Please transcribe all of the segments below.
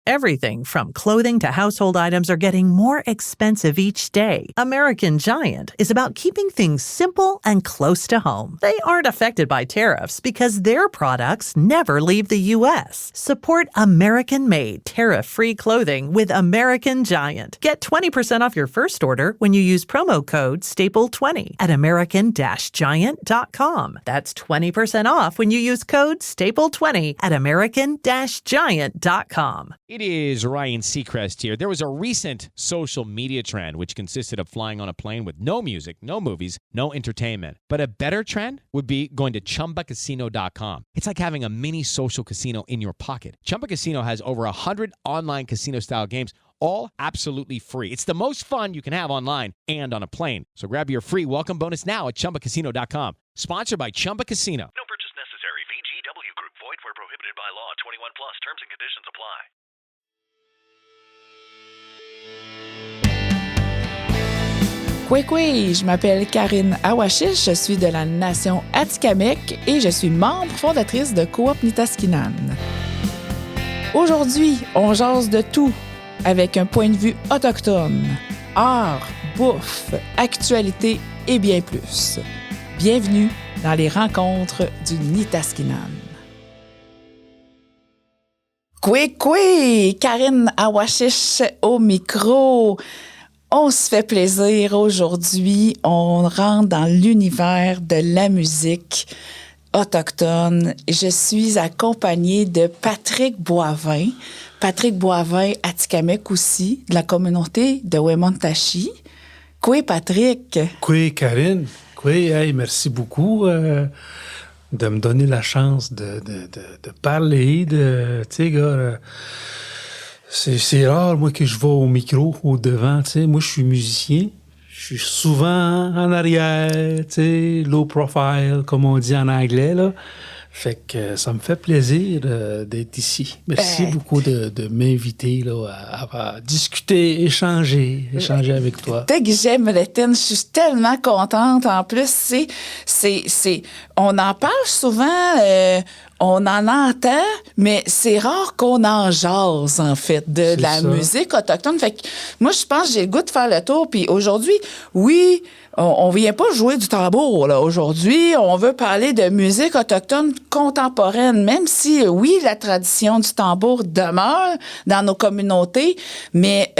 Everything from clothing to household items are getting more expensive each day. American Giant is about keeping things simple and close to home. They aren't affected by tariffs because their products never leave the U.S. Support American-made, tariff-free clothing with American Giant. Get 20% off your first order when you use promo code STAPLE20 at American-Giant.com. That's 20% off when you use code STAPLE20 at American-Giant.com. It is Ryan Seacrest here. There was a recent social media trend which consisted of flying on a plane with no music, no movies, no entertainment. But a better trend would be going to ChumbaCasino.com. It's like having a mini social casino in your pocket. Chumba Casino has over 100 online casino-style games, all absolutely free. It's the most fun you can have online and on a plane. So grab your free welcome bonus now at ChumbaCasino.com. Sponsored by Chumba Casino. No purchase necessary. VGW Group. Void where prohibited by law. 21 plus. Terms and conditions apply. Oui, je m'appelle Karine Awashish, je suis de la nation Atikamekw et je suis membre fondatrice de Coop Nitaskinan. Aujourd'hui, on jase de tout avec un point de vue autochtone, art, bouffe, actualité et bien plus. Bienvenue dans les rencontres du Nitaskinan. Kwe, Karine Awashish au micro. On se fait plaisir aujourd'hui. On rentre dans l'univers de la musique autochtone. Je suis accompagnée de Patrick Boivin. Patrick Boivin, Atikamekw aussi, de la communauté de Wemotaci. Kwe, Patrick. Kwe, Karine. Kwe, hey, merci beaucoup de me donner la chance de parler. Tu sais, gars... C'est rare, moi, que je vais au micro, au devant, tu sais. Moi, je suis musicien. Je suis souvent en arrière, tu sais, low profile, comme on dit en anglais, là. Fait que ça me fait plaisir d'être ici. Merci beaucoup de m'inviter là, à discuter, échanger avec toi. Dès que j'aime l'étienne, je suis tellement contente. En plus, on en parle souvent, on en entend, mais c'est rare qu'on en jase, en fait, de la musique autochtone. Fait que moi, je pense que j'ai le goût de faire le tour. Puis aujourd'hui, oui, on vient pas jouer du tambour, là. Aujourd'hui, on veut parler de musique autochtone contemporaine, même si, oui, la tradition du tambour demeure dans nos communautés, mais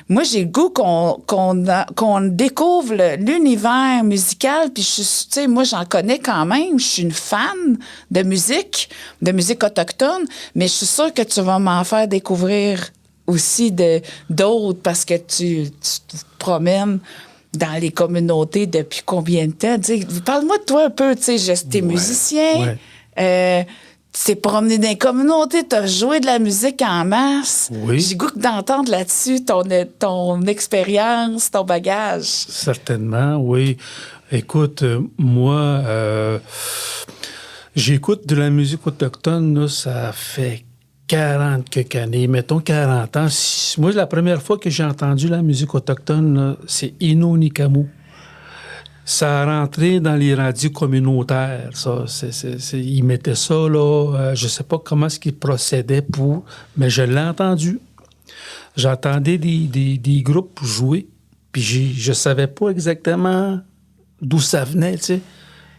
moi, j'ai le goût qu'on découvre l'univers musical, puis tu sais, moi, j'en connais quand même, je suis une fan de musique autochtone, mais je suis sûre que tu vas m'en faire découvrir aussi d'autres, parce que tu te promènes dans les communautés depuis combien de temps? T'sais, parle-moi de toi un peu. T'es musicien, t'es promené dans les communautés, t'as joué de la musique en masse. Oui. J'ai goût d'entendre là-dessus ton expérience, ton bagage. Certainement, oui. Écoute, moi, j'écoute de la musique autochtone, là, ça fait 40 quelques années, mettons 40 ans. Moi, la première fois que j'ai entendu la musique autochtone, là, c'est Inonikamu. Ça a rentré dans les radios communautaires, ça. Ils mettaient ça, là, je sais pas comment est-ce qu'ils procédaient mais je l'ai entendu. J'entendais des groupes jouer, puis je savais pas exactement d'où ça venait, tu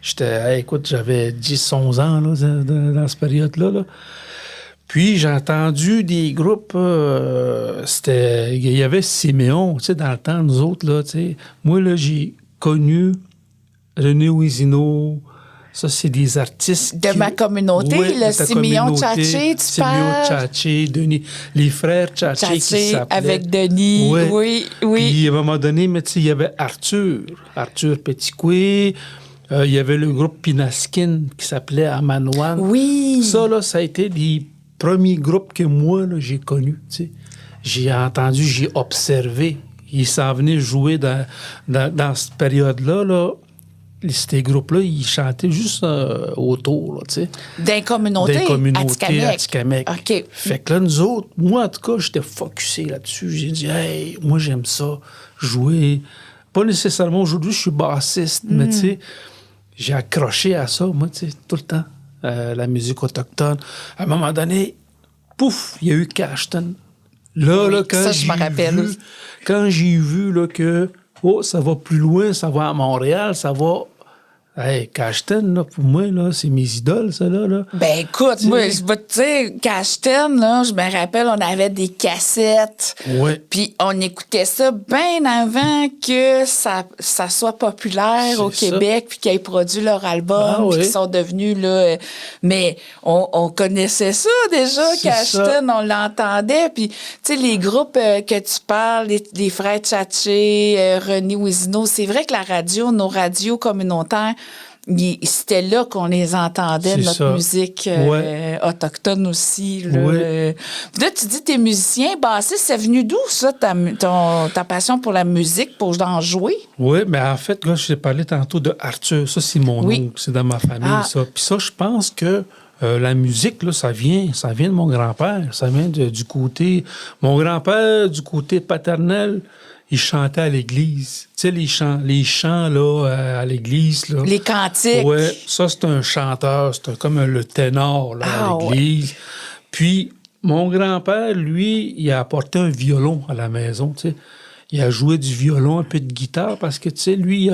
sais. Écoute, j'avais 10-11 ans, là, dans cette période-là, là. Puis, j'ai entendu des groupes, il y avait Siméon, tu sais, dans le temps, nous autres, là, tu sais. Moi, là, j'ai connu René Ouizino, ça, c'est des artistes... De ma communauté, le Siméon Tchatché, tu parles? Siméon Tchatché, Denis, les frères Tchatché qui s'appelaient. Avec Denis, oui. Puis, à un moment donné, mais tu sais, il y avait Arthur Petitcoué. Il y avait le groupe Pinaskin qui s'appelait Amanoine. Oui. Ça, là, ça a été des premiers groupes que moi, là, j'ai connus, tu sais. J'ai entendu, j'ai observé. Ils s'en venaient jouer dans cette période-là, là. Ces groupes-là, ils chantaient juste autour, là, tu sais. D'un communauté Atikamekw. OK. Fait que là, nous autres, moi, en tout cas, j'étais focusé là-dessus. J'ai dit, hey, moi, j'aime ça, jouer. Pas nécessairement aujourd'hui, je suis bassiste, mais tu sais, j'ai accroché à ça, moi, tu sais, tout le temps. La musique autochtone. À un moment donné, pouf, il y a eu Cashton. Là, Oui, là, ça, je me rappelle. Quand j'ai vu là, que ça va plus loin, ça va à Montréal, ça va... Hey, Cashton, là, pour moi, là, c'est mes idoles, ça, là. Ben écoute, moi, tu sais, Cashton, là, je me rappelle, on avait des cassettes. Ouais. Puis on écoutait ça bien avant que ça soit populaire au C'est ça. Québec, puis qu'ils aient produit leur album, Ah puis oui. qu'ils sont devenus, là... mais on connaissait ça déjà, C'est Cashton, ça. on l'entendait. Puis, tu sais, les groupes que tu parles, les frères Tchatché, René Ouisinot, c'est vrai que la radio, nos radios communautaires, c'était là qu'on les entendait, C'est notre ça. musique autochtone aussi. Là. Ouais. Puis là, tu dis, t'es musicien, bassiste, c'est venu d'où ça, ta passion pour la musique, pour en jouer? Oui, mais en fait, là, je t'ai parlé tantôt de Arthur. Ça, c'est mon Oui. oncle. C'est dans ma famille, Ah. ça. Puis ça, je pense que la musique, là, ça vient de mon grand-père. Ça vient du côté... Mon grand-père, du côté paternel, il chantait à l'église. Tu sais, les chants là, à l'église. Là. Les cantiques. Oui, ça, c'est un chanteur. C'est comme le ténor là, Ah, à l'église. Puis, mon grand-père, lui, il a apporté un violon à la maison, tu sais. Il a joué du violon, un peu de guitare, parce que, tu sais, lui,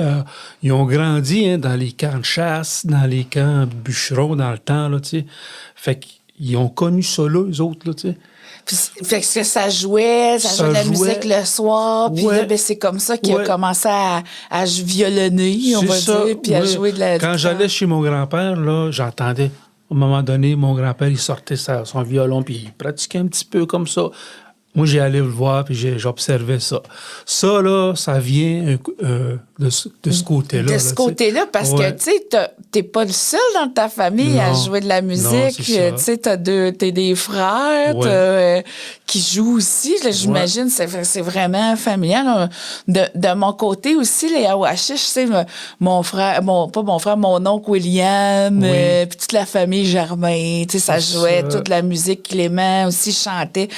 ils ont grandi dans les camps de chasse, dans les camps de bûcherons dans le temps, là, tu sais. Fait qu'ils ont connu ça là, eux autres, là, tu sais. Puis, fait que ça jouait de la musique le soir, puis Ouais. là, ben, c'est comme ça qu'il a Ouais. commencé à violonner, on C'est va ça, dire, puis à ouais. jouer de la... Quand j'allais chez mon grand-père, là, j'entendais, à un moment donné, mon grand-père, il sortait son violon, puis il pratiquait un petit peu comme ça. Moi, j'ai allé le voir, puis j'observais ça. Ça, là, ça vient de ce côté-là. De là, ce tu sais. côté-là, parce Ouais. que, tu sais, t'es pas le seul dans ta famille à Non. jouer de la musique. Non, Tu c'est ça. sais, t'es des frères Ouais. qui jouent aussi. Là, j'imagine, c'est vraiment familial. De mon côté aussi, les Awachish, tu sais, mon oncle William, Oui. puis toute la famille Germain, tu sais, ça C'est jouait ça. toute la musique. Clément aussi chantait.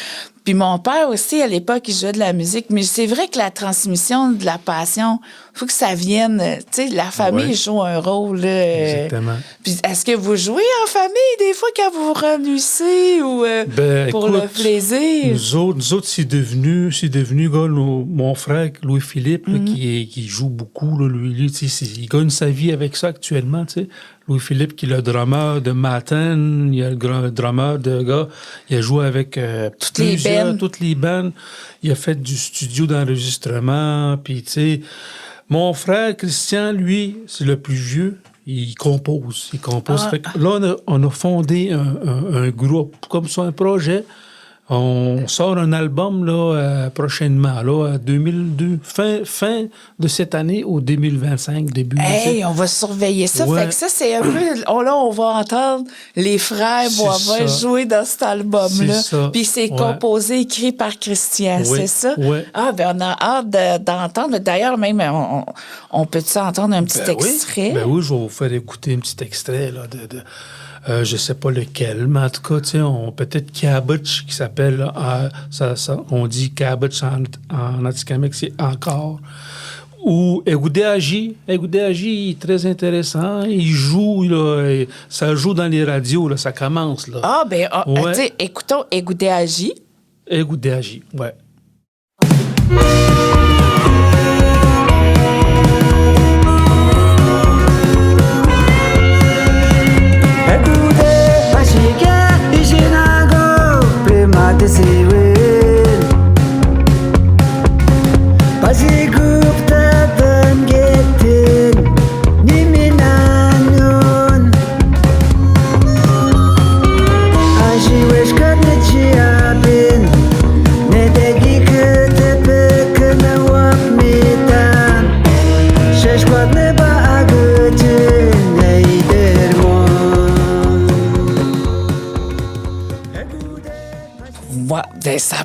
Puis mon père aussi, à l'époque, il jouait de la musique. Mais c'est vrai que la transmission de la passion, il faut que ça vienne. Tu sais, la famille Ouais. joue un rôle. Là, Exactement. Puis est-ce que vous jouez en famille des fois quand vous vous réunissez ou Ben, pour écoute, le plaisir? Nous autres, c'est devenu gars, mon frère Louis-Philippe, là, qui joue beaucoup. Là, lui, tu sais, il gagne sa vie avec ça actuellement. Tu sais. Louis-Philippe, qui est le drummer de Matin, il y a le drummer de gars, il a joué avec toutes les bandes. Il a fait du studio d'enregistrement. Puis, tu sais, mon frère Christian, lui, c'est le plus vieux. Il compose. Fait que là, on a fondé un groupe, comme ça, un projet. On sort un album là, prochainement, là, 2002, fin de cette année au 2025, début. Hey, on va surveiller ça. Ouais. Fait que ça, c'est un peu... là, on va entendre les frères C'est Boivin ça. jouer dans cet album-là. C'est ça. Puis c'est Ouais. composé, écrit par Christian, Oui. c'est ça? Ouais. Ah, ben on a hâte d'entendre. D'ailleurs, même, on peut-tu entendre un petit extrait? Ben oui, je vais vous faire écouter un petit extrait là, je sais pas lequel, mais en tout cas, tu sais, peut-être Cabbage qui s'appelle, on dit Cabbage en Atikamekw, c'est encore. Ou Egudéagi, il est très intéressant. Il joue, là, ça joue dans les radios, là, ça commence. Là. Ah, ben, Ouais. tu sais, écoutons Egudéagi. Egudéagi, ouais. Ouais, ben, ça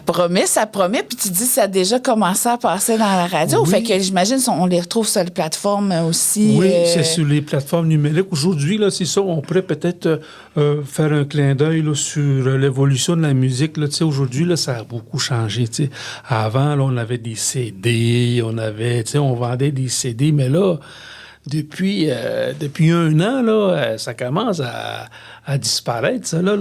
promet. Puis tu dis que ça a déjà commencé à passer dans la radio. Oui. Fait que j'imagine on les retrouve sur les plateformes aussi. Oui, c'est sur les plateformes numériques. Aujourd'hui, là, c'est ça, on pourrait peut-être faire un clin d'œil là, sur l'évolution de la musique. Là. Tu sais, aujourd'hui, là, ça a beaucoup changé. Tu sais. Avant, là, on avait des CD, on vendait des CD, mais là, depuis 1 an, là, ça commence à disparaître, ça. Là,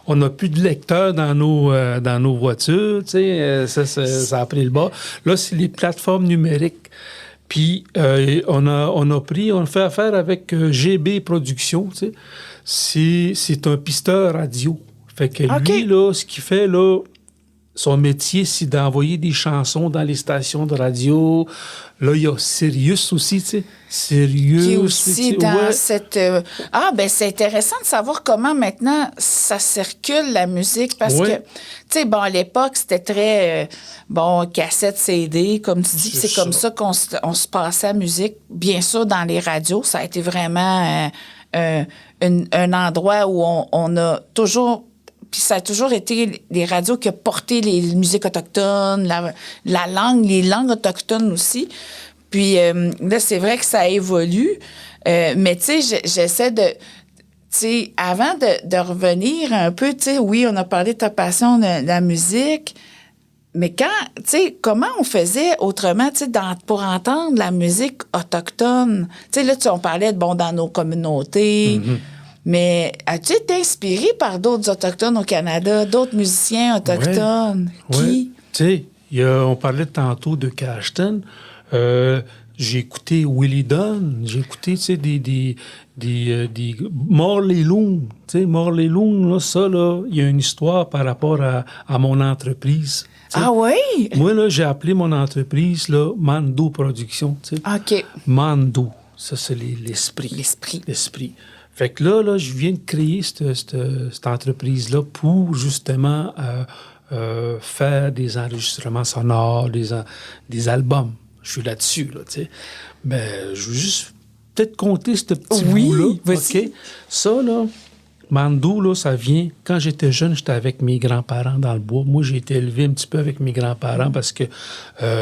on n'a plus de lecteurs dans nos voitures, tu sais, ça a pris le bas. Là, c'est les plateformes numériques. Puis, on fait affaire avec GB Productions, tu sais. C'est un pisteur radio. Fait que lui, là, ce qu'il fait, là, son métier, c'est d'envoyer des chansons dans les stations de radio. Là, il y a Sirius aussi, tu sais. Sirius. Qui est aussi dans cette... c'est intéressant de savoir comment maintenant ça circule, la musique, parce que, tu sais, bon, à l'époque, c'était très, cassette, CD, comme tu dis, c'est comme ça qu'on se passait à la musique. Bien sûr, dans les radios, ça a été vraiment un endroit où on a toujours... Puis ça a toujours été les radios qui ont porté les musiques autochtones, la langue, les langues autochtones aussi. Puis là, c'est vrai que ça évolue. Mais tu sais, j'essaie de... Tu sais, avant de revenir un peu, tu sais, oui, on a parlé de ta passion de la musique, mais tu sais, comment on faisait autrement, tu sais, pour entendre la musique autochtone? Tu sais, là, on parlait dans nos communautés... Mm-hmm. Mais as-tu été inspiré par d'autres Autochtones au Canada, d'autres musiciens autochtones? Ouais. Qui? Tu sais, on parlait tantôt de Cashton. J'ai écouté Willie Dunn. J'ai écouté, tu sais, des Morley Loon. Tu sais, Morley Loon, là, ça, là, il y a une histoire par rapport à mon entreprise. T'sais. Ah oui? Moi, là, j'ai appelé mon entreprise, là, Mando Production, tu sais. OK. Mando, ça, c'est l'esprit. L'esprit. Fait que là, je viens de créer cette entreprise-là pour justement faire des enregistrements sonores, des albums. Je suis là-dessus, là, tu sais. Mais je veux juste peut-être compter ce petit bout-là. OK? Ça, là, Mando, là, ça vient... Quand j'étais jeune, j'étais avec mes grands-parents dans le bois. Moi, j'ai été élevé un petit peu avec mes grands-parents parce que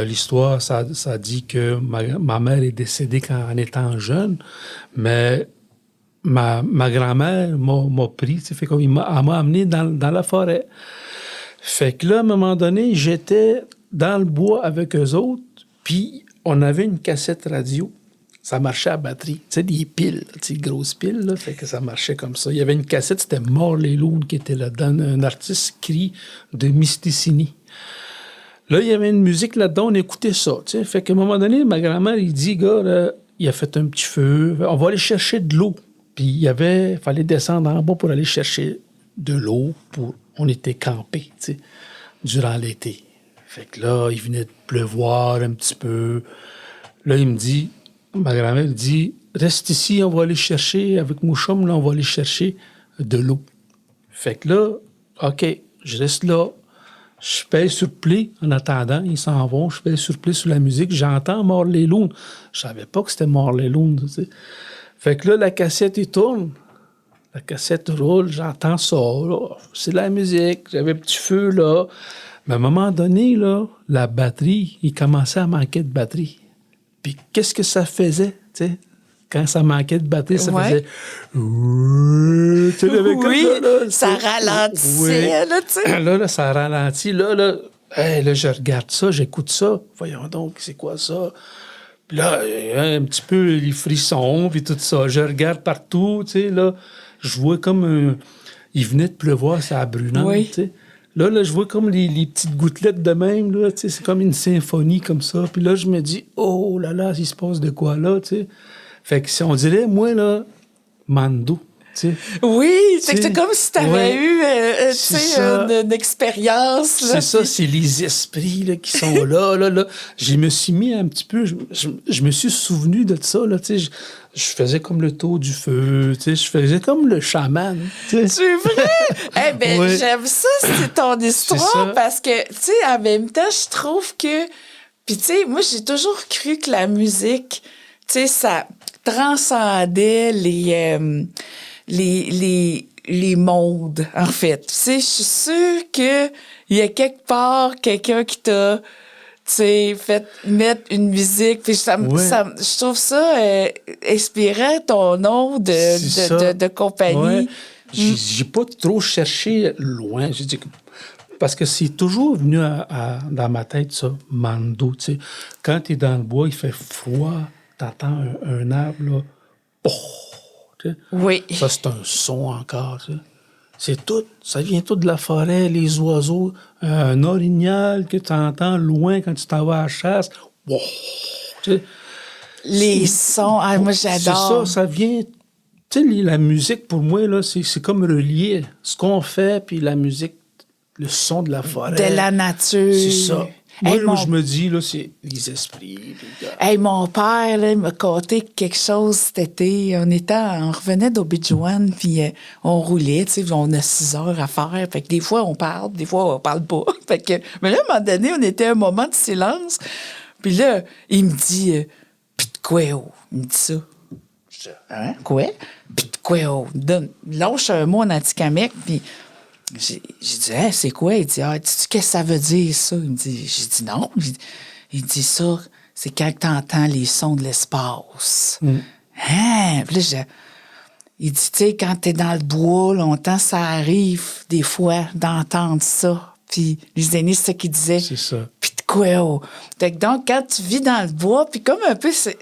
l'histoire, ça dit que ma mère est décédée en étant jeune, mais... Ma grand-mère m'a pris, fait comme elle m'a amené dans la forêt. Fait que là, à un moment donné, j'étais dans le bois avec eux autres, puis on avait une cassette radio. Ça marchait à batterie. Tu sais, des piles, des grosses piles, là, fait que ça marchait comme ça. Il y avait une cassette, c'était Morley Loon qui était là-dedans, un artiste cri de Mysticini. Là, il y avait une musique là-dedans, on écoutait ça, tu sais. Fait qu'à un moment donné, ma grand-mère, il dit, gars, là, il a fait un petit feu, on va aller chercher de l'eau. Puis il fallait descendre en bas pour aller chercher de l'eau. On était campés, tu sais, durant l'été. Fait que là, il venait de pleuvoir un petit peu. Là, ma grand-mère dit, reste ici, on va aller chercher, avec mon chum, là, on va aller chercher de l'eau. Fait que là, OK, je reste là. Je pèse sur play en attendant, ils s'en vont. Je pèse sur play sur la musique. J'entends Morley Loon. Je savais pas que c'était Morley Loon, tu sais. Fait que là, la cassette, il tourne. La cassette roule, j'entends ça, là. C'est la musique, j'avais un petit feu, là. Mais à un moment donné, là, la batterie, il commençait à manquer de batterie. Puis qu'est-ce que ça faisait, tu sais? Quand ça manquait de batterie, ça faisait... Oui, ça ralentissait, là, tu sais. Là, ça ralentit. Là, je regarde ça, j'écoute ça. Voyons donc, c'est quoi ça? Puis là, un petit peu les frissons, puis tout ça. Je regarde partout, tu sais, là. Je vois comme il venait de pleuvoir, ça a brûlant, tu sais. Là, je vois comme les petites gouttelettes de même, là, tu sais. C'est comme une symphonie, comme ça. Puis là, je me dis, oh là là, il se passe de quoi, là, tu sais. Fait que si on dirait, moi, là, Mando. T'sais. Oui, c'est comme si tu avais eu une expérience. Là, c'est ça, c'est les esprits là, qui sont là. Je me suis mis un petit peu, je me suis souvenu de ça. Là, je faisais comme le tour du feu, je faisais comme le chaman. C'est vrai? J'aime ça, c'est ton histoire, parce que, tu sais, en même temps, je trouve que... Puis, tu sais, moi, j'ai toujours cru que la musique, tu sais, ça transcendait les mondes, en fait. Tu sais, je suis sûre qu'il y a quelque part quelqu'un qui t'a, tu sais, fait mettre une musique. Puis je trouve ça inspirant, ton nom de compagnie. Ouais. J'ai pas trop cherché loin. J'ai dit parce que c'est toujours venu dans ma tête, ça, Mando, tu sais. Quand t'es dans le bois, il fait froid, t'entends un arbre, là, tu sais. Oui. Ça, c'est un son encore, tu sais. C'est tout, ça vient tout de la forêt, les oiseaux, un orignal que tu entends loin quand tu t'en vas à la chasse. Wow, tu sais. Les sons, moi j'adore. C'est ça vient. Tu sais, la musique, pour moi, là, c'est comme relier ce qu'on fait, puis la musique, le son de la forêt. De la nature. C'est ça. Moi, Hey, là, je me dis, là, c'est les esprits. Puis, Hey, mon père, là, il m'a conté quelque chose cet été. On revenait d'Obidjouan, puis on roulait, tu sais, on a 6 heures à faire. Fait que des fois, on parle, des fois, on parle pas. Fait que, mais là, à un moment donné, on était à un moment de silence. Puis là, il me dit, pis de quoi, oh? Il me dit ça. Je dis, hein, quoi? Pis de quoi, oh? Lâche un mot en Atikamekw, puis j'ai dit, hein, c'est quoi? Il dit, dis-tu qu'est-ce que ça veut dire, ça? Il me dit, j'ai dit, non. Il dit, ça, c'est quand tu entends les sons de l'espace. Hein? Puis là, il dit, tu sais, quand t'es dans le bois longtemps, ça arrive, des fois, d'entendre ça. Puis les aînés, c'est ça qu'ils disaient. C'est ça. Puis de quoi, oh? Fait que donc, quand tu vis dans le bois, puis comme un peu, c'est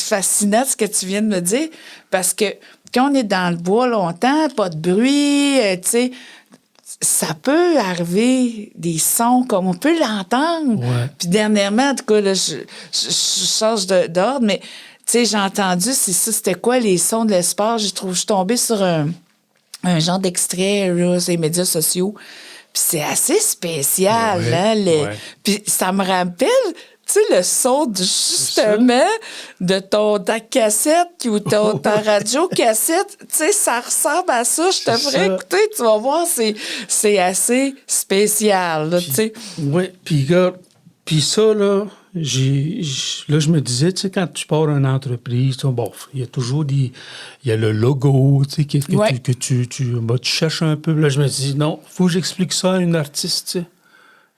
fascinant ce que tu viens de me dire, parce que quand on est dans le bois longtemps, pas de bruit, tu sais, ça peut arriver des sons comme on peut l'entendre. Ouais. Puis dernièrement, en tout cas, là, je change d'ordre, mais tu sais, j'ai entendu, c'est ça, c'était quoi les sons de l'espace? Je suis tombée sur un genre d'extrait là, sur les médias sociaux. Puis c'est assez spécial, Ouais, hein? ouais. Puis ça me rappelle, tu sais, le son justement de ta cassette ou ta radio cassette. Tu sais, ça ressemble à ça. Je te ferai écouter, tu vas voir, c'est assez spécial, là, tu sais. Oui, puis regarde, puis ça, là, là, je me disais, tu sais, quand tu pars une entreprise, bon, il y a toujours il y a le logo, tu sais, que tu cherches un peu. Là, je me dis, non, faut que j'explique ça à une artiste,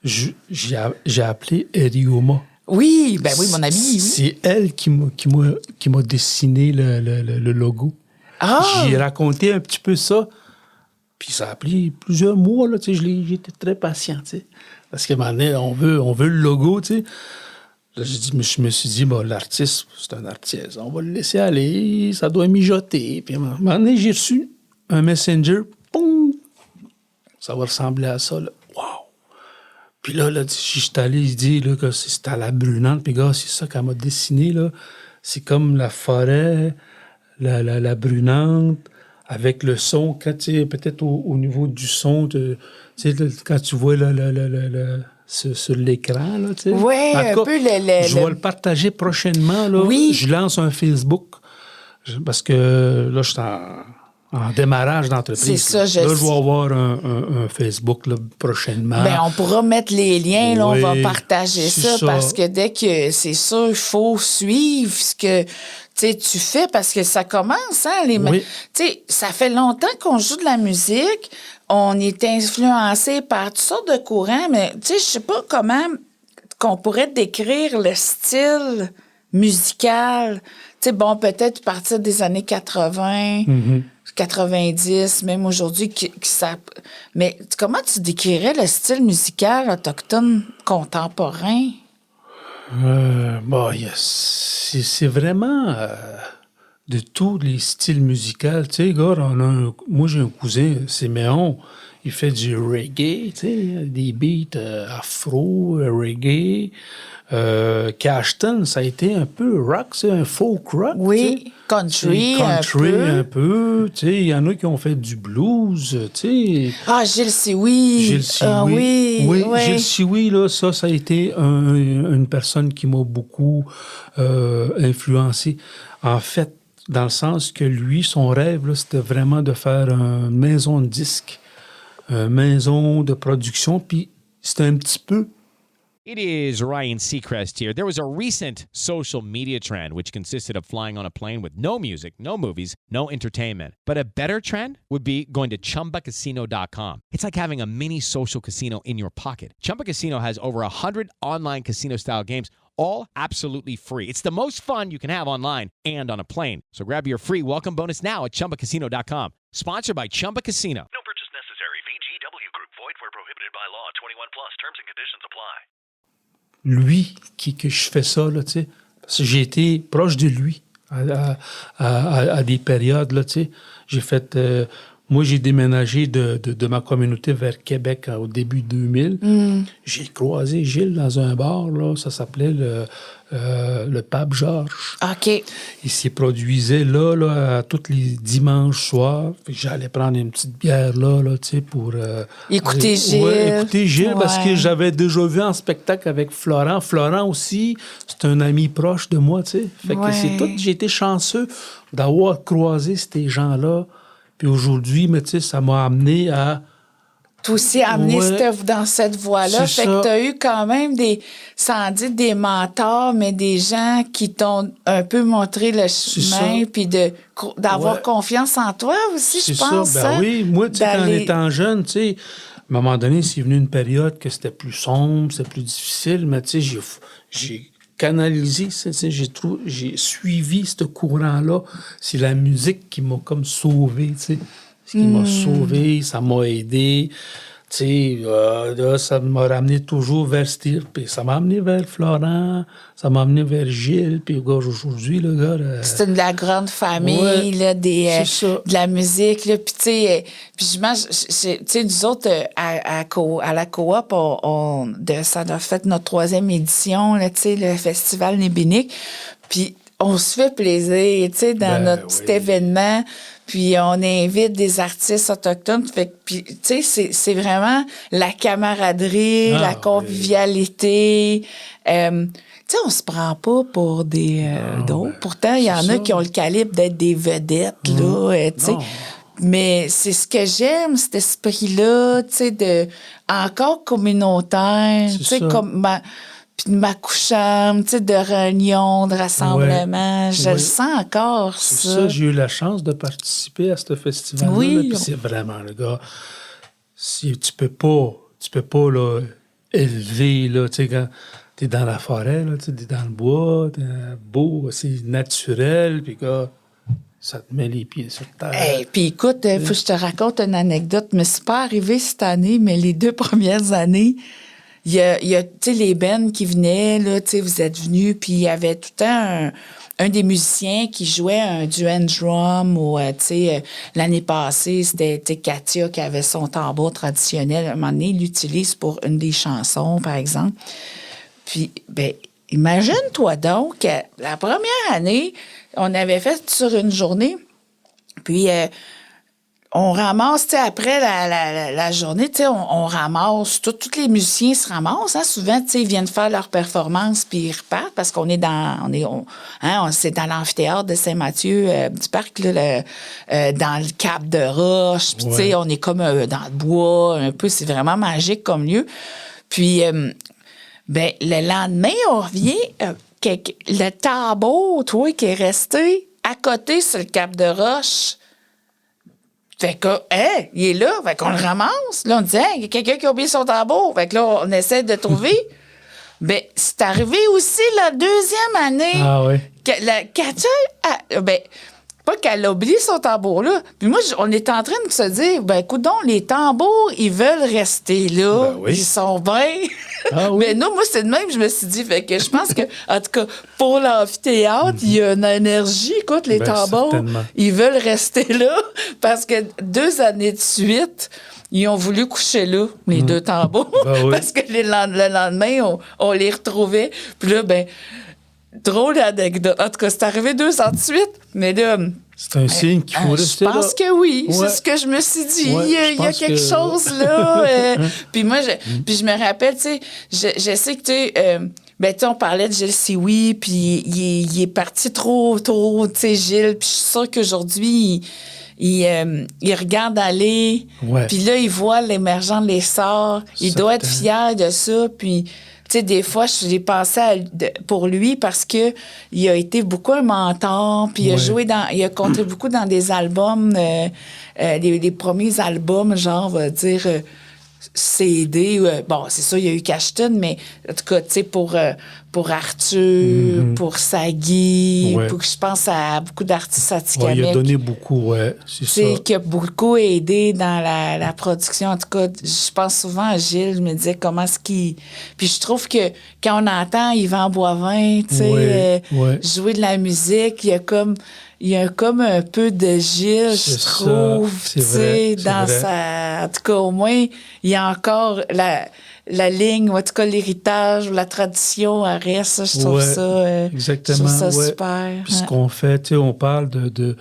tu sais. J'ai appelé Erioma. Oui, ben oui, mon ami, oui. C'est elle qui m'a dessiné le logo. Ah! J'ai raconté un petit peu ça. Puis ça a pris plusieurs mois, là, tu sais, j'étais très patient, tu sais. Parce qu'à un moment donné, on veut le logo, tu sais. Là, je me suis dit, bon, l'artiste, c'est un artiste, on va le laisser aller, ça doit mijoter. Puis à un moment donné, j'ai reçu un messenger, boum, ça va ressembler à ça, là. Wow! Puis là, je suis allé, il dit là, que c'était à la brunante, puis gars, c'est ça qu'elle m'a dessiné, là. C'est comme la forêt, la brunante, avec le son, peut-être au niveau du son, quand tu vois sur l'écran, là, tu sais. Oui, un peu je vais le partager prochainement, là. Oui. Je lance un Facebook, parce que là, je suis en démarrage d'entreprise. C'est ça, là, je vais avoir un Facebook, là, prochainement. Ben, on pourra mettre les liens, là, Oui, on va partager ça, parce que dès que, c'est sûr, il faut suivre ce que tu fais, parce que ça commence, hein, Oui. Tu sais, ça fait longtemps qu'on joue de la musique, on est influencé par toutes sortes de courants, mais tu sais, je sais pas comment qu'on pourrait décrire le style musical. Tu sais, bon, peut-être à partir des années 80, 90, même aujourd'hui, mais comment tu décrirais le style musical autochtone contemporain? C'est vraiment de tous les styles musicaux. Tu sais, gars, moi, j'ai un cousin, Siméon, il fait du reggae, tu sais, des beats afro, reggae. Cashton, ça a été un peu rock, c'est un folk rock. Oui, country un peu. Tu sais, il y en a qui ont fait du blues, tu sais. Ah, Gilles Sioui. Gilles Sioui. Ah oui. Gilles Sioui, là, ça a été une personne qui m'a beaucoup influencé. En fait, dans le sens que lui, son rêve, là, c'était vraiment de faire une maison de disques, une maison de production, puis c'était un petit peu. It is Ryan Seacrest here. There was a recent social media trend which consisted of flying on a plane with no music, no movies, no entertainment. But a better trend would be going to ChumbaCasino.com. It's like having a mini social casino in your pocket. Chumba Casino has over 100 online casino-style games, all absolutely free. It's the most fun you can have online and on a plane. So grab your free welcome bonus now at ChumbaCasino.com. Sponsored by Chumba Casino. No purchase necessary. VGW Group. Void where prohibited by law. 21 plus. Terms and conditions apply. Lui, que je fais ça, là, tu sais, Parce que j'ai été proche de lui à des périodes, là, tu sais. J'ai fait... moi, j'ai déménagé de ma communauté vers Québec au début 2000. J'ai croisé Gilles dans un bar, là, ça s'appelait le Pape Georges. OK. Il s'y produisait là, tous les dimanches soirs. Fait que j'allais prendre une petite bière là, tu sais, pour... Écouter Gilles. Ouais, écouter Gilles, parce que Ouais. j'avais déjà vu en spectacle avec Florent. Florent aussi, c'est un ami proche de moi, tu sais. Fait que Ouais. c'est tout... J'ai été chanceux d'avoir croisé ces gens-là. Puis aujourd'hui, mais tu sais, ça m'a amené à... Toi aussi, amener Ouais. dans cette voie-là. C'est Fait ça. que t'as eu quand même sans dire des mentors, mais des gens qui t'ont un peu montré le chemin, ça. puis d'avoir Ouais. confiance en toi aussi, C'est je pense. ça. Ben hein, oui, moi, tu sais, en d'aller- étant jeune, tu sais, à un moment donné, c'est venu une période que c'était plus sombre, c'était plus difficile, mais tu sais, j'ai canalisé, tu sais, j'ai suivi ce courant-là. C'est la musique qui m'a comme sauvé, tu sais. Ce qui m'a sauvé, ça m'a aidé. Tu sais, là, ça m'a ramené toujours vers Steve, puis ça m'a amené vers Florent, ça m'a amené vers Gilles, puis gars, aujourd'hui, le gars... C'est de la grande famille, Ouais, là, c'est ça. de la musique, là. Puis, tu sais, tu sais, nous autres, à la coop, ça a fait notre 3e édition, là, tu sais, le festival Nébinique. Puis, on se fait plaisir, tu sais, dans Ben notre petit oui. événement. Puis, on invite des artistes autochtones. Fait que, puis, tu sais, c'est vraiment la camaraderie, Ah, la oui. convivialité. Tu sais, on se prend pas pour des d'autres. ben, Pourtant, il y en c'est a ça. qui ont le calibre d'être des vedettes, là, tu sais. Non. Mais c'est ce que j'aime, cet esprit-là, tu sais, encore communautaire, C'est tu sais, ça. comme puis de ma coucham, tu sais, de réunion, de rassemblement. Ouais. Je le Ouais. sens encore, C'est ça. ça, j'ai eu la chance de participer à ce festival-là. Oui. Là, puis c'est vraiment, le gars, tu peux pas là, élever, là, tu sais, quand t'es dans la forêt, là, tu sais, t'es dans le bois, t'es beau, c'est naturel, puis gars, ça te met les pieds sur terre. Hey, puis écoute, faut que je te raconte une anecdote, mais c'est pas arrivé cette année, mais les 2 premières années, il y a tu sais, les bands qui venaient, là, tu sais, vous êtes venus, puis il y avait tout le temps un des musiciens qui jouait du hand drum, ou, tu sais, l'année passée, c'était, tu sais, Katia qui avait son tambour traditionnel. À un moment donné, il l'utilise pour une des chansons, par exemple. Puis, ben, imagine-toi donc que la première année, on avait fait sur une journée, puis on ramasse, tu sais, après la journée, tu sais, on ramasse, tous les musiciens se ramassent, hein, souvent, tu sais, ils viennent faire leur performance, puis ils repartent, parce qu'on est c'est dans l'amphithéâtre de Saint-Mathieu, du parc, là, dans le Cap de Roche, puis tu sais, on est comme dans le bois, un peu, c'est vraiment magique comme lieu. Puis, ben, le lendemain, on revient, le tambour, toi, qui est resté à côté sur le Cap de Roche. Fait que, il est là. Fait qu'on le ramasse. Là, on dit, il y a quelqu'un qui a oublié son tambour. Fait que là, on essaie de trouver. Ben, c'est arrivé aussi la 2e année. Ah oui. Katia, pas qu'elle a oublié son tambour là. Puis moi, on est en train de se dire, ben, écoute donc, les tambours, ils veulent rester là. Ben oui. Ils sont bien. Ah oui. Mais non, moi, c'est de même, je me suis dit. Fait que je pense que, en tout cas, pour l'amphithéâtre, il y a une énergie. Écoute, les Ben, tambours, certainement. ils veulent rester là parce que 2 années de suite, ils ont voulu coucher là, les 2 tambours. Ben oui. Parce que le lendemain, on les retrouvait. Puis là, ben, drôle d'anecdote. En tout cas, c'est arrivé 2 ans de suite, mais là... C'est un signe qu'il faut rester Je là. pense que oui. Ouais. C'est ce que je me suis dit. Ouais, il y a je pense quelque que- chose là. Puis moi, puis je me rappelle, tu sais, je sais que, tu sais, ben, tu sais, on parlait de Gilles Sioui, puis il est parti trop tôt, tu sais, Gilles. Puis je suis sûre qu'aujourd'hui, il regarde aller, Ouais. puis là, il voit l'émergent de l'essor. Il doit être fier de ça, puis... Tu sais, des fois, j'ai pensé pour lui parce que il a été beaucoup un mentor, puis il a compté beaucoup dans des albums, des premiers albums, genre, on va dire, CD. Bon, c'est sûr, il y a eu Cashton, mais en tout cas, tu sais, pour Arthur, pour Sagui, Ouais. pour, je pense à beaucoup d'artistes Ouais, atikamekw. il a donné beaucoup, ouais, c'est Tu sais, ça. qui a beaucoup aidé dans la production. En tout cas, je pense souvent à Gilles, je me disais comment est-ce qu'il... Puis je trouve que quand on entend Yvan Boivin, tu sais, Ouais. jouer de la musique, il y a comme un peu de Gilles, C'est je ça, trouve, c'est tu vrai, sais, c'est dans vrai. sa... En tout cas, au moins, il y a encore la ligne, ou en tout cas l'héritage, ou la tradition, elle reste. Ça, je trouve Ouais, ça... exactement, Je trouve ça ouais. super. Puis ce hein. qu'on fait, tu sais, on parle de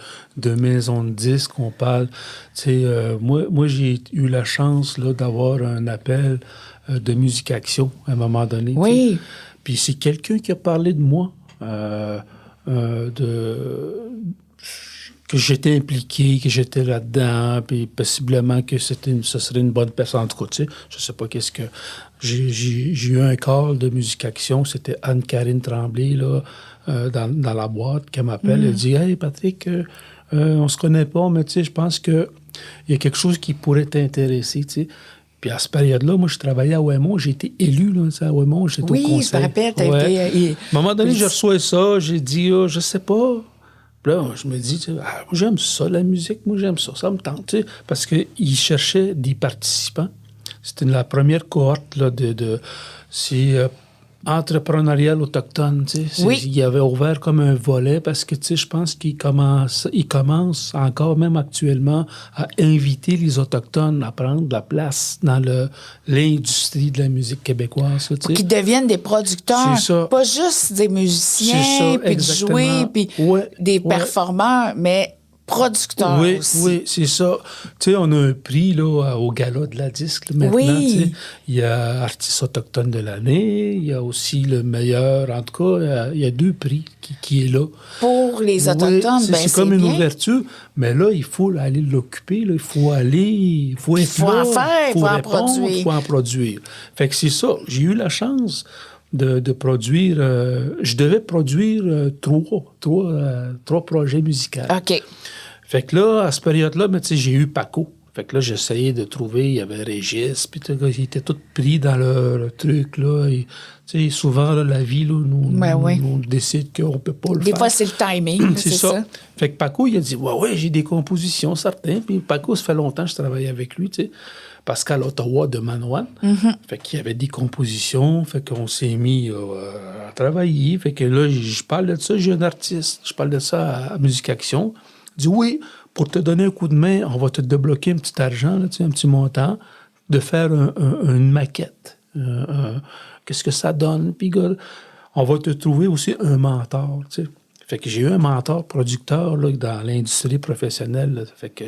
maison de disques, on parle, tu sais, moi j'ai eu la chance là, d'avoir un appel de Musique Action à un moment donné. tu Oui. sais. Puis c'est quelqu'un qui a parlé de moi, que j'étais impliqué, que j'étais là-dedans, puis possiblement que ce serait une bonne personne. En tout cas, tu sais, je sais pas qu'est-ce que... J'ai eu un call de Musique Action, c'était Anne-Karine Tremblay, là, dans la boîte, qui m'appelle. Elle dit « Hey, Patrick, on se connaît pas, mais tu sais, je pense que il y a quelque chose qui pourrait t'intéresser, tu sais. » Puis à cette période-là, moi, je travaillais à Ouémont, j'ai été élu, là, à Ouémont, j'étais Oui, au conseil. je me rappelle, t'as Ouais. été... À un moment donné, je reçois ça, j'ai dit, je sais pas. Puis là, je me dis, tu sais, moi, j'aime ça, la musique, moi, j'aime ça, ça me tente, tu sais, parce qu'ils cherchaient des participants. C'était la première cohorte, là, c'est entrepreneurial autochtone, tu sais. Oui. Il avait ouvert comme un volet parce que, tu sais, je pense qu'ils commencent encore, même actuellement, à inviter les Autochtones à prendre la place dans l'industrie de la musique québécoise, là, tu sais. Qui deviennent des producteurs, C'est ça. pas juste des musiciens, C'est ça, puis de exactement. jouer, puis Ouais, des ouais. performeurs, mais producteurs Oui, aussi. oui, c'est ça. Tu sais, on a un prix là, au gala de la disque là, maintenant. Oui. tu sais. Il y a Artiste autochtone de l'année, il y a aussi le meilleur. En tout cas, il y a 2 prix qui est là. Pour les Autochtones, Oui, ben c'est c'est comme une bien. ouverture, mais là, il faut aller l'occuper, là, il faut être faut là, en faire, faut en répondre, produire. il faut en produire. Fait que c'est ça. J'ai eu la chance de produire. Je devais produire 3 projets musicaux. OK. Fait que là, à cette période-là, ben, tu sais, j'ai eu Paco. Fait que là, j'essayais de trouver, il y avait Régis, puis ils étaient tous pris dans le truc, là. Et, tu sais, souvent, là, la vie, là, nous décide qu'on peut pas le Des faire. fois, c'est le timing, là, C'est ça. Fait que Paco, il a dit, ouais, j'ai des compositions, certains. Puis Paco, ça fait longtemps que je travaillais avec lui, tu sais. Pascal Ottawa de Manoine. Fait qu'il y avait des compositions, fait qu'on s'est mis à travailler. Fait que là, je parle de ça, j'ai un artiste. Je parle de ça à Musique Action. Il dit, oui, pour te donner un coup de main, on va te débloquer un petit argent, là, tu sais, un petit montant, de faire une maquette. Qu'est-ce que ça donne? Puis, gars, on va te trouver aussi un mentor, tu sais. Fait que j'ai eu un mentor producteur là, dans l'industrie professionnelle. Là. Fait que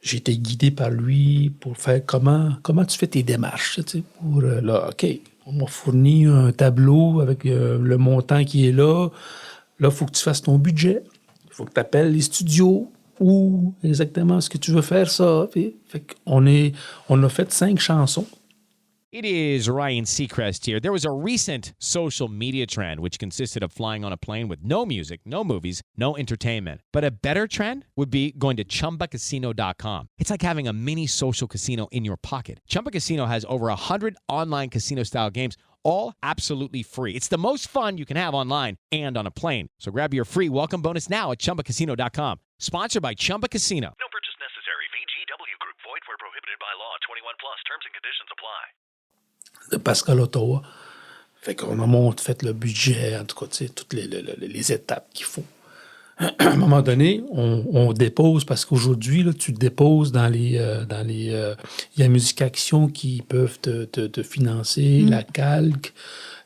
j'ai été guidé par lui pour faire comment tu fais tes démarches, tu sais, pour là, OK, on m'a fourni un tableau avec le montant qui est là. Là, il faut que tu fasses ton budget. Il faut que tu appelles les studios ou exactement ce que tu veux faire, ça. Fait qu'on a fait 5 chansons. It is Ryan Seacrest here. There was a recent social media trend which consisted of flying on a plane with no music, no movies, no entertainment. But a better trend would be going to ChumbaCasino.com. It's like having a mini social casino in your pocket. Chumba Casino has over 100 online casino-style games, all absolutely free. It's the most fun you can have online and on a plane. So grab your free welcome bonus now at ChumbaCasino.com. Sponsored by Chumba Casino. No purchase necessary. VGW Group. Void where prohibited by law. 21 plus. Terms and conditions apply. De Pascal Ottawa. Fait qu'on a fait le budget, en tout cas, tu sais, toutes les étapes qu'il faut. À un moment donné, on dépose, parce qu'aujourd'hui, là, tu déposes dans les... il y a Musique Action qui peuvent te financer, la CALC,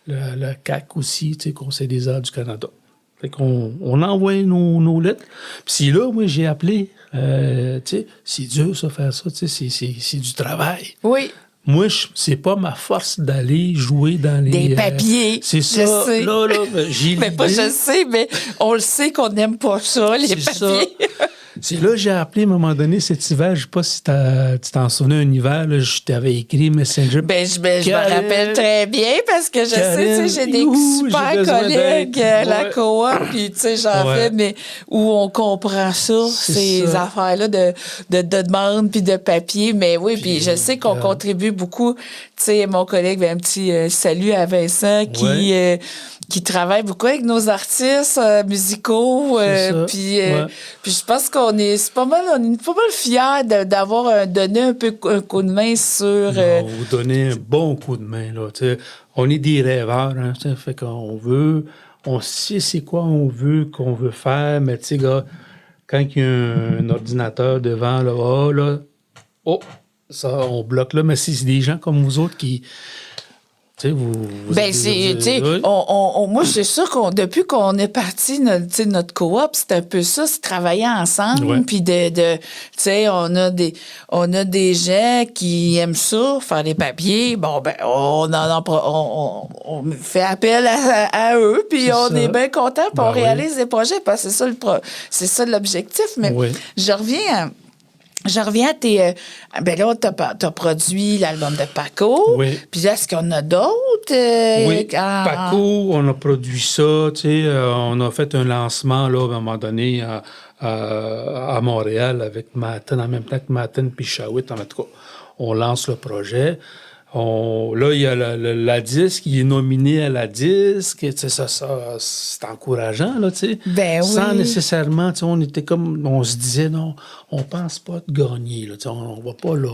la CAC aussi, tu sais, Conseil des arts du Canada. Fait qu'on envoie nos lettres. Puis c'est là, moi, j'ai appelé, tu sais, c'est dur, ça, faire ça, tu sais, c'est du travail. Oui. Moi, c'est pas ma force d'aller jouer dans les... Des papiers. C'est ça. Je sais. Là, j'ai Mais pas l'idée. je sais, mais on le sait qu'on n'aime pas ça, les C'est papiers. ça. C'est là que j'ai appelé à un moment donné cet hiver. Je sais pas si tu t'en souvenais, un hiver, là, je t'avais écrit Messenger. Je me rappelle très bien parce que je sais, tu sais, j'ai des super collègues à la coop, puis tu sais, j'en fais, mais où on comprend ça, ces affaires-là de demande puis de papier. Mais oui, puis je sais qu'on contribue beaucoup. Tu sais, mon collègue, un petit salut à Vincent qui travaille beaucoup avec nos artistes musicaux. Puis je pense qu'on est, on est pas mal fiers d'avoir donné un peu un coup de main sur... vous donnez un bon coup de main, là. Tu sais, on est des rêveurs, hein. Ça fait qu'on veut... On sait c'est quoi qu'on veut faire, mais tu sais, gars, quand il y a un ordinateur devant, là, ça, on bloque là. Mais c'est des gens comme vous autres qui... Tu sais, moi, c'est sûr depuis qu'on est parti, notre coop, c'est un peu ça, c'est travailler ensemble, puis tu sais, on a des gens qui aiment ça, faire des papiers. Bon, ben, on fait appel à eux, puis on est bien contents, puis on réalise des projets, parce que c'est ça l'objectif. Mais je reviens à tes... ben là, t'as produit l'album de Paco. Oui. Puis là, est-ce qu'on a d'autres? Oui, Paco, on a produit ça, tu sais. On a fait un lancement, là, à un moment donné, à Montréal, avec Matten, en même temps que Matten puis Shawit. En tout cas, on lance le projet. Là, il y a la disque, il est nominé à la disque, tu sais, ça c'est encourageant, là, tu sais. Ben oui. Sans nécessairement, tu sais, on se disait, non, on pense pas de gagner, là, tu sais, on va pas là,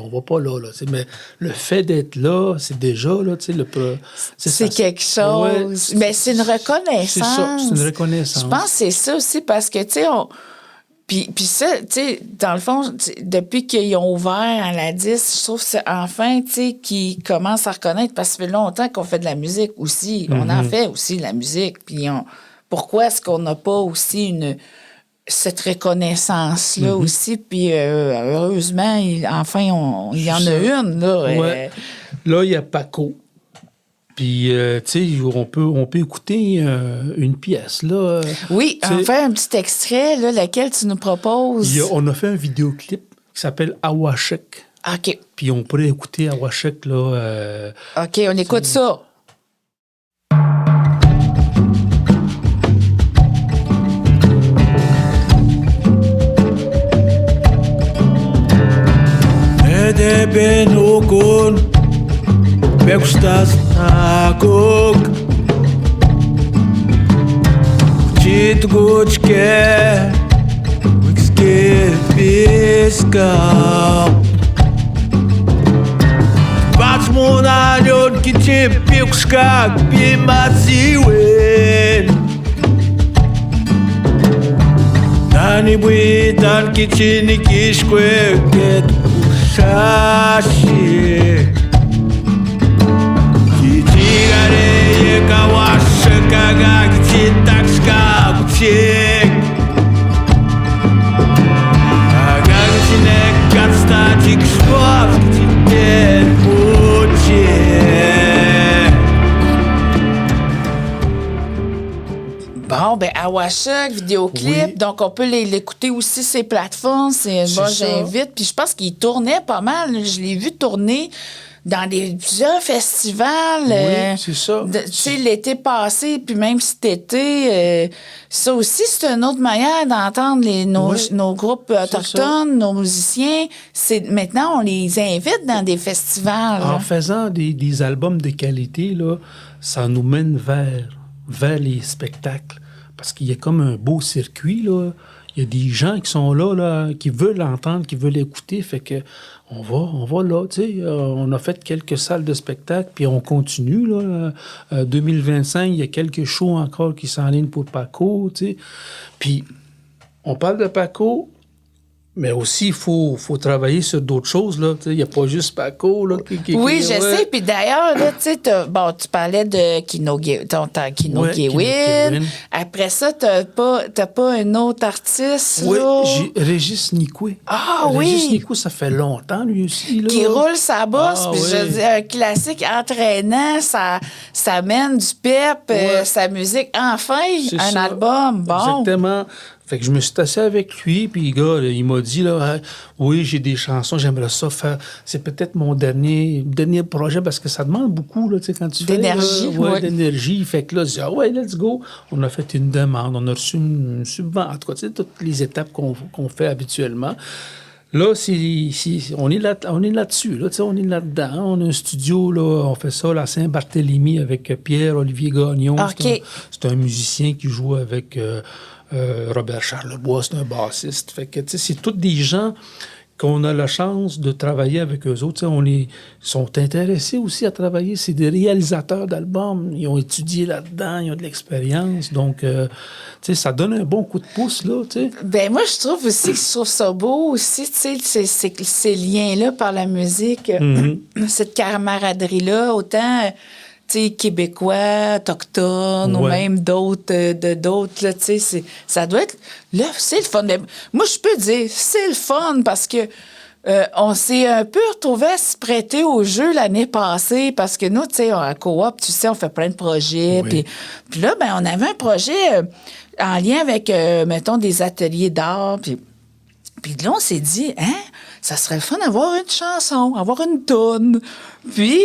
tu sais, mais le fait d'être là, c'est déjà, là, tu sais, c'est quelque chose. Mais c'est une reconnaissance. C'est ça, c'est une reconnaissance. Je pense que c'est ça aussi, parce que, tu sais, Puis ça, tu sais, dans le fond, depuis qu'ils ont ouvert à la 10, je trouve que c'est enfin, tu sais, qu'ils commencent à reconnaître, parce que ça fait longtemps qu'on fait de la musique aussi. On en fait aussi de la musique. Puis pourquoi est-ce qu'on n'a pas aussi cette reconnaissance-là aussi? Puis heureusement, enfin, il y en a une, là. Ouais. Là, il y a Paco. Puis, tu sais, on peut écouter une pièce, là. Oui, on fait un petit extrait, là, laquelle tu nous proposes. On a fait un vidéoclip qui s'appelle Awashek. OK. Puis, on pourrait écouter Awashek, là. OK, on écoute ça. Bekustas agog Chit gochke Wixke piska Batsmunalion kichi piuska Pimasiwen Nani buitan kichi nikishkwe Ket ushashi Bon, ben, Awashek, vidéoclip, donc on peut l'écouter aussi sur ces plateformes. Moi, j'invite. Puis je pense qu'il tournait pas mal. Je l'ai vu tourner dans plusieurs festivals. Oui, c'est ça. Tu sais, l'été passé, puis même cet été, ça aussi, c'est une autre manière d'entendre nos groupes autochtones, nos musiciens. Maintenant, on les invite dans des festivals. En faisant des albums de qualité, là, ça nous mène vers les spectacles. Parce qu'il y a comme un beau circuit, là. Il y a des gens qui sont là, qui veulent l'entendre, qui veulent l'écouter. Fait que on va là, tu sais. On a fait quelques salles de spectacle, puis on continue, là. 2025, il y a quelques shows encore qui s'enlignent pour Paco, tu sais. Puis, on parle de Paco, mais aussi, il faut travailler sur d'autres choses, là. Il n'y a pas juste Paco, là. Oui, je sais. Puis d'ailleurs, là, tu sais, tu parlais de Kinogewin. Après ça, t'as pas un autre artiste, oui, là? Oui, Régis Nicoué. Ah oui! Régis Nicoué, ça fait longtemps, lui aussi, là. Qui roule sa bosse. Puis je dis, un classique entraînant, ça mène du pep, sa musique. Enfin, un album, bon. Exactement. Fait que je me suis assis avec lui, puis le gars, là, il m'a dit, là, hey, oui, j'ai des chansons, j'aimerais ça faire. C'est peut-être mon dernier projet, parce que ça demande beaucoup, là, tu sais, quand tu d'énergie, fais... Ouais, ouais. d'énergie. Fait que là, je dis, ah ouais, let's go. On a fait une demande, on a reçu une subvention. En tout cas, tu sais, toutes les étapes qu'on fait habituellement. Là, on est là-dessus, là, tu sais, on est là-dedans. On a un studio, là, on fait ça à Saint-Barthélemy avec Pierre-Olivier Gagnon. OK. C'est un musicien qui joue avec Robert Charlebois, c'est un bassiste. Fait que, tu sais, c'est tous des gens qu'on a la chance de travailler avec eux autres. Tu sais, ils sont intéressés aussi à travailler. C'est des réalisateurs d'albums. Ils ont étudié là-dedans, ils ont de l'expérience. Donc, tu sais, ça donne un bon coup de pouce, là, tu sais. Ben moi, je trouve aussi que je trouve ça beau aussi, tu sais, ces liens-là par la musique, cette camaraderie-là, autant, tu sais, québécois, autochtones, ou même d'autres, là, tu sais, ça doit être, là, c'est le fun. Mais moi, je peux dire, c'est le fun parce que on s'est un peu retrouvés à se prêter au jeu l'année passée parce que nous, tu sais, à Coop, tu sais, on fait plein de projets. Oui. Puis là, ben, on avait un projet en lien avec, mettons, des ateliers d'art. Puis là, on s'est dit, ça serait le fun d'avoir une chanson, avoir une toune. Puis,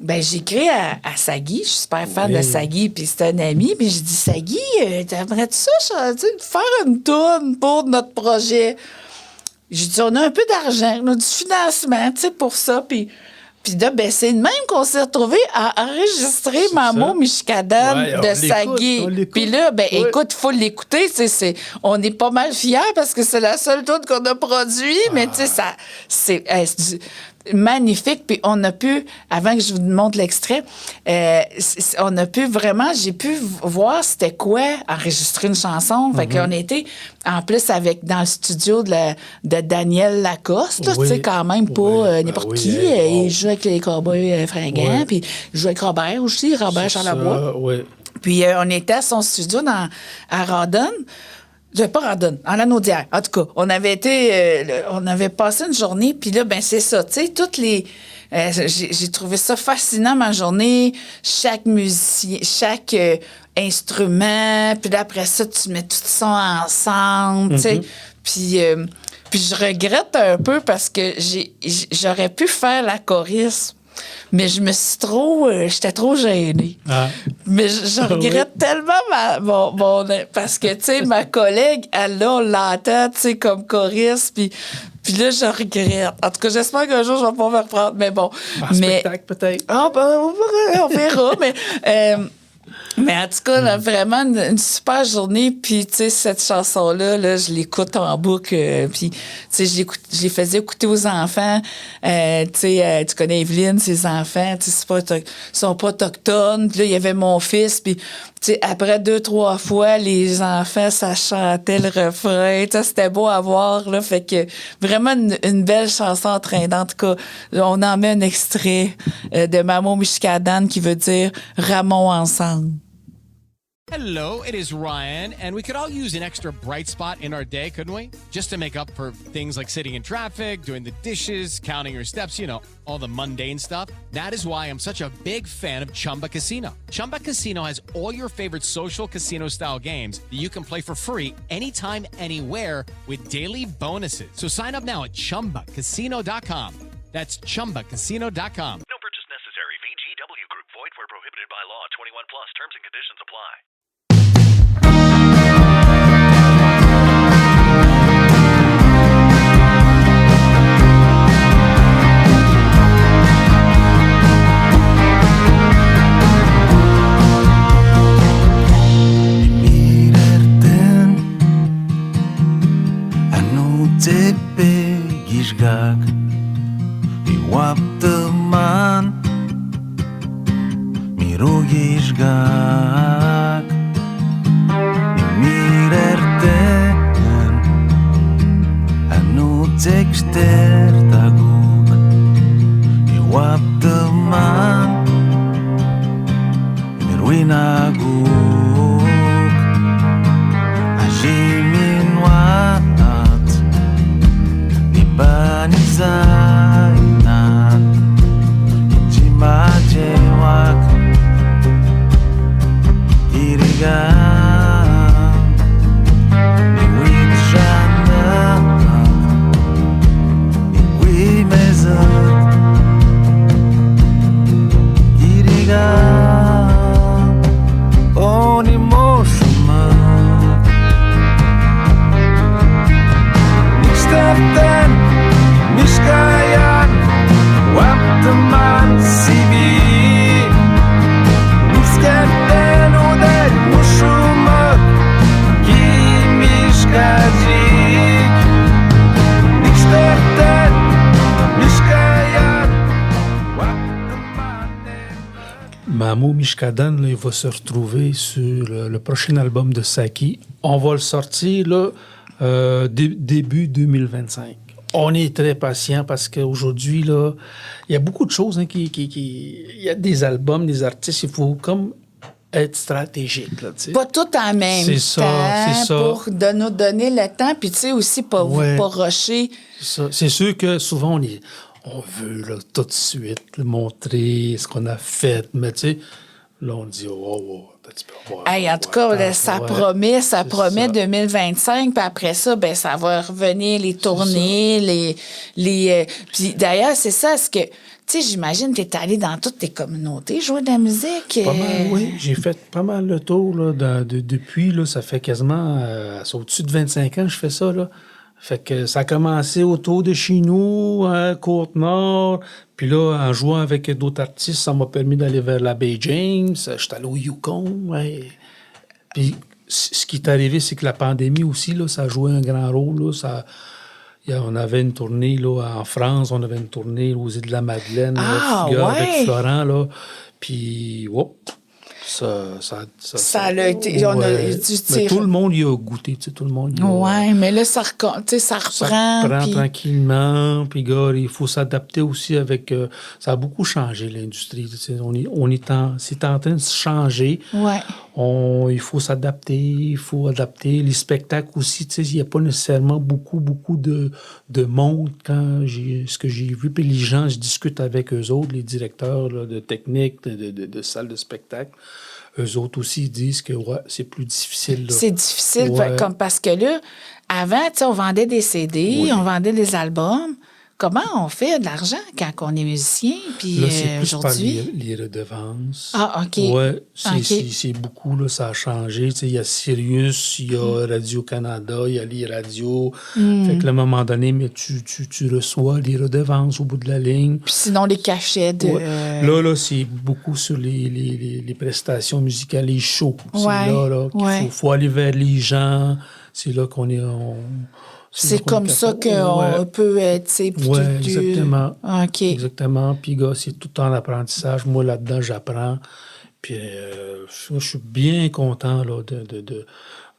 ben, j'ai écrit à Sagui, je suis super fan de Sagui, puis c'est un ami, puis j'ai dit, Sagui, t'aimerais-tu ça, faire une toune pour notre projet? J'ai dit, on a un peu d'argent, on a du financement, tu sais, pour ça, puis là, ben, c'est de même qu'on s'est retrouvés à enregistrer Mamo Mishkadan de Sagui. Puis là, ben, écoute, il faut l'écouter, on est pas mal fiers parce que c'est la seule toune qu'on a produit, mais tu sais, c'est magnifique. Puis on a pu, avant que je vous montre l'extrait, on a pu vraiment, j'ai pu voir c'était quoi enregistrer une chanson. Fait qu'on était en plus dans le studio de Daniel Lacoste, tu sais, quand même pas n'importe qui. Il joue avec les Cowboys fringants, puis il joue avec Robert aussi, Robert Charlebois. Puis on était à son studio à Rawdon. Pas Rawdon, en Lanaudière. En tout cas, on avait passé une journée, puis là, ben c'est ça, tu sais, toutes les... j'ai trouvé ça fascinant, ma journée, chaque musicien, chaque instrument, puis là, après ça, tu mets tout ça ensemble, tu sais, puis je regrette un peu parce que j'aurais pu faire la choriste. Mais j'étais trop gênée. Mais je regrette tellement parce que, tu sais, ma collègue, on l'entend, tu sais, comme choriste, puis là, je regrette. En tout cas, j'espère qu'un jour, je vais pas me reprendre, mais bon. Spectacle, peut-être. Ah, ben, on verra, mais en tout cas, là, vraiment une super journée. Puis, tu sais, cette chanson-là, là, je l'écoute en boucle. Puis, tu sais, je les faisais écouter aux enfants. Tu sais, tu connais Evelyne, ses enfants, tu sais, ils sont pas autochtones. Puis là, il y avait mon fils. Puis, tu sais, après 2-3 fois, les enfants, ça chantait le refrain. Tu sais, c'était beau à voir, là. Fait que vraiment une belle chanson entraînante. En tout cas, on en met un extrait de Mamo Mishkadan qui veut dire « Ramons ensemble ». Hello, it is Ryan, and we could all use an extra bright spot in our day, couldn't we? Just to make up for things like sitting in traffic, doing the dishes, counting your steps, you know, all the mundane stuff. That is why I'm such a big fan of Chumba Casino. Chumba Casino has all your favorite social casino-style games that you can play for free anytime, anywhere with daily bonuses. So sign up now at ChumbaCasino.com. That's ChumbaCasino.com. No purchase necessary. VGW Group. Void where prohibited by law. 21 plus. Terms and conditions apply. Gag iwap teman mirugis gag imirerten anu tekster taguk iwap teman mirwinaguk ajimin wat Banizainan Jimajewak Irigan Mishkadan, là, il va se retrouver sur le prochain album de Saki. On va le sortir là, début 2025. On est très patient parce qu'aujourd'hui, là, il y a beaucoup de choses il y a des albums, des artistes, il faut comme être stratégique. Là, tu sais. Pas tout en même C'est temps ça, c'est ça. pour nous donner le temps. Puis, tu sais, aussi, pas rusher. C'est ça. C'est sûr que souvent, on veut là, tout de suite le montrer, ce qu'on a fait. Mais tu sais, là, on dit, un petit peu. En tout cas, là, ça promet 2025. Puis après ça, ben ça va revenir les tournées, puis d'ailleurs, c'est ça, ce que... Tu sais, j'imagine que tu es allé dans toutes tes communautés jouer de la musique. Pas mal, oui. J'ai fait pas mal le tour là, depuis. Là, ça fait quasiment c'est au-dessus de 25 ans que je fais ça. Là. Fait que ça a commencé autour de chez nous, à Côte-Nord. Puis là, en jouant avec d'autres artistes, ça m'a permis d'aller vers la Baie James. J'étais allé au Yukon. Ouais. Puis ce qui est arrivé, c'est que la pandémie aussi, là, ça a joué un grand rôle. Là, on avait une tournée là, en France, on avait une tournée aux îles de la Madeleine avec Florent. Là. Puis, ça a été... On a dû mais tout le monde y a goûté, tu sais, tout le monde y a... Oui, mais là, ça reprend. Ça reprend tranquillement, puis gars, il faut s'adapter aussi avec... ça a beaucoup changé, l'industrie, tu sais, c'est en train de se changer. Ouais. Il faut s'adapter, il faut adapter. Les spectacles aussi, tu sais, il n'y a pas nécessairement beaucoup de monde quand ce que j'ai vu. Puis les gens, je discute avec eux autres, les directeurs là, de technique, de salles de spectacle. Eux autres aussi disent que c'est plus difficile. Là. C'est difficile, comme parce que là, avant, tu sais, on vendait des CD, on vendait des albums. Comment on fait de l'argent quand on est musicien? Puis là, c'est plus aujourd'hui... par les redevances. Ah, OK. Oui, c'est beaucoup, là, ça a changé. Tu sais, il y a Sirius, il y a Radio-Canada, il y a les radios. Fait que, à un moment donné, mais tu reçois les redevances au bout de la ligne. Puis sinon, les cachets de... Là, c'est beaucoup sur les prestations musicales, les shows. C'est là qu'il faut aller vers les gens. C'est là qu'on est... C'est comme ça qu'on peut être, Oui, exactement. OK. Exactement. Puis, gars, c'est tout en apprentissage. Moi, là-dedans, j'apprends. Puis, je suis bien content là,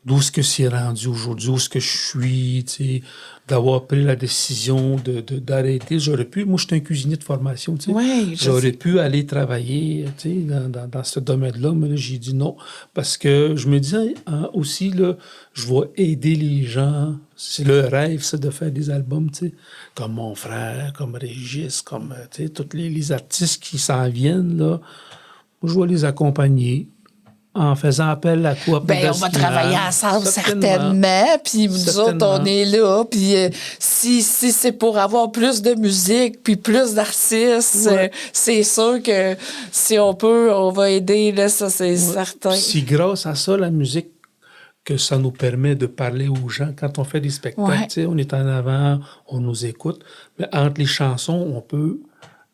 d'où est-ce que c'est rendu aujourd'hui, où est-ce que je suis, tu sais, d'avoir pris la décision d'arrêter. J'aurais pu, moi, je suis un cuisinier de formation, tu sais. Ouais, j'aurais pu aller travailler, tu sais, dans ce domaine-là, mais là, j'ai dit non. Parce que je me disais aussi, là, je vais aider les gens. C'est le rêve, ça, de faire des albums, tu sais, comme mon frère, comme Régis, comme, tu sais, tous les artistes qui s'en viennent, là. Je vais les accompagner en faisant appel à toi. Ben, on va travailler ensemble, certainement. Puis nous autres, on est là. Puis si c'est pour avoir plus de musique, puis plus d'artistes, c'est sûr que si on peut, on va aider, là, ça, c'est certain. C'est grâce à ça, la musique, que ça nous permet de parler aux gens. Quand on fait des spectacles, tu sais, on est en avant, on nous écoute. Mais entre les chansons, on peut